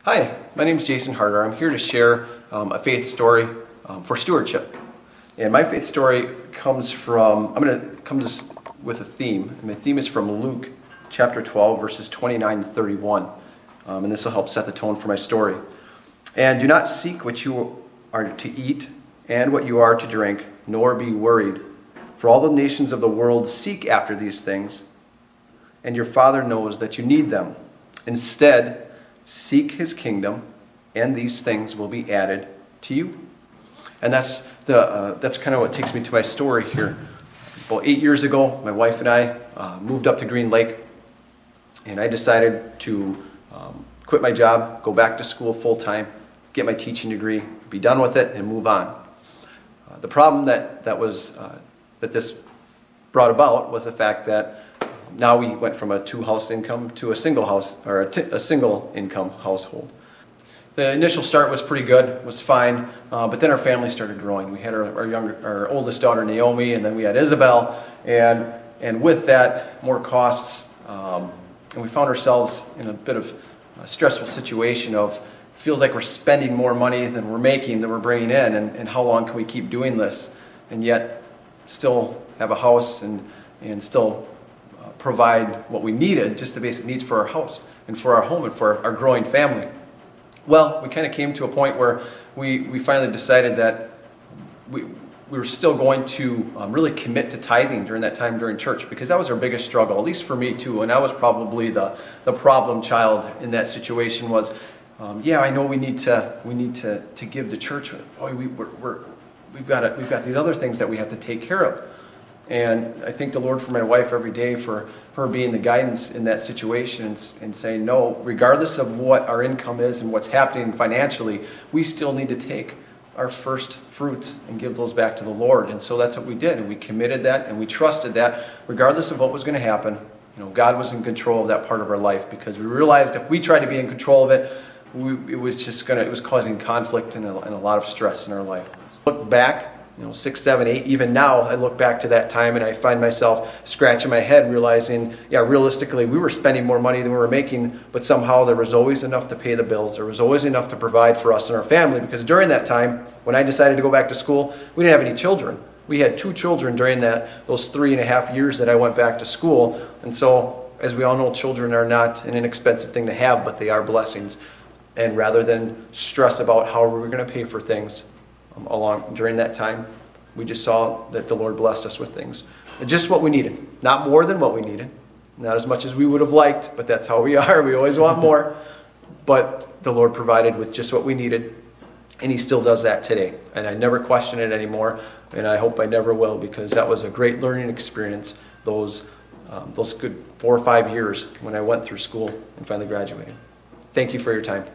Hi, my name is Jason Harder. I'm here to share a faith story for stewardship. And my faith story comes from, with a theme. And my theme is from Luke chapter 12, verses 29 to 31. And this will help set the tone for my story. And do not seek what you are to eat and what you are to drink, nor be worried. For all the nations of the world seek after these things, and your Father knows that you need them. Instead, seek His kingdom, and these things will be added to you. And that's kind of what takes me to my story here. About 8 years ago, my wife and I moved up to Green Lake, and I decided to quit my job, go back to school full time, get my teaching degree, be done with it, and move on. The problem that this brought about was the fact that now we went from a two-house income to a single house, or a single income household. The initial start was pretty good, was fine, but then our family started growing. We had our oldest daughter Naomi, and then we had Isabel, and with that, more costs, and we found ourselves in a bit of a stressful situation of feels like we're spending more money than we're making, than we're bringing in, and how long can we keep doing this, and yet still have a house and still provide what we needed, just the basic needs for our house and for our home and for our growing family. Well, we kind of came to a point where we finally decided that we were still going to really commit to tithing during that time during church, because that was our biggest struggle, at least for me too, and I was probably the problem child in that situation. Was yeah, I know we need to give to church, but boy, we've got these other things that we have to take care of. And I thank the Lord for my wife every day for her being the guidance in that situation and saying, no, regardless of what our income is and what's happening financially, we still need to take our first fruits and give those back to the Lord. And so that's what we did, and we committed that, and we trusted that regardless of what was going to happen, God was in control of that part of our life, because we realized if we tried to be in control of it, it was causing conflict and a lot of stress in our life. Look back, 6, 7, 8, even now, I look back to that time and I find myself scratching my head, realizing, yeah, realistically, we were spending more money than we were making, but somehow there was always enough to pay the bills. There was always enough to provide for us and our family, because during that time, when I decided to go back to school, we didn't have any children. We had 2 children during those 3.5 years that I went back to school. And so, as we all know, children are not an inexpensive thing to have, but they are blessings. And rather than stress about how we were going to pay for things during that time, we just saw that the Lord blessed us with things. Just what we needed. Not more than what we needed. Not as much as we would have liked, but that's how we are. We always want more. But the Lord provided with just what we needed, and He still does that today. And I never question it anymore, and I hope I never will, because that was a great learning experience, those good 4 or 5 years when I went through school and finally graduated. Thank you for your time.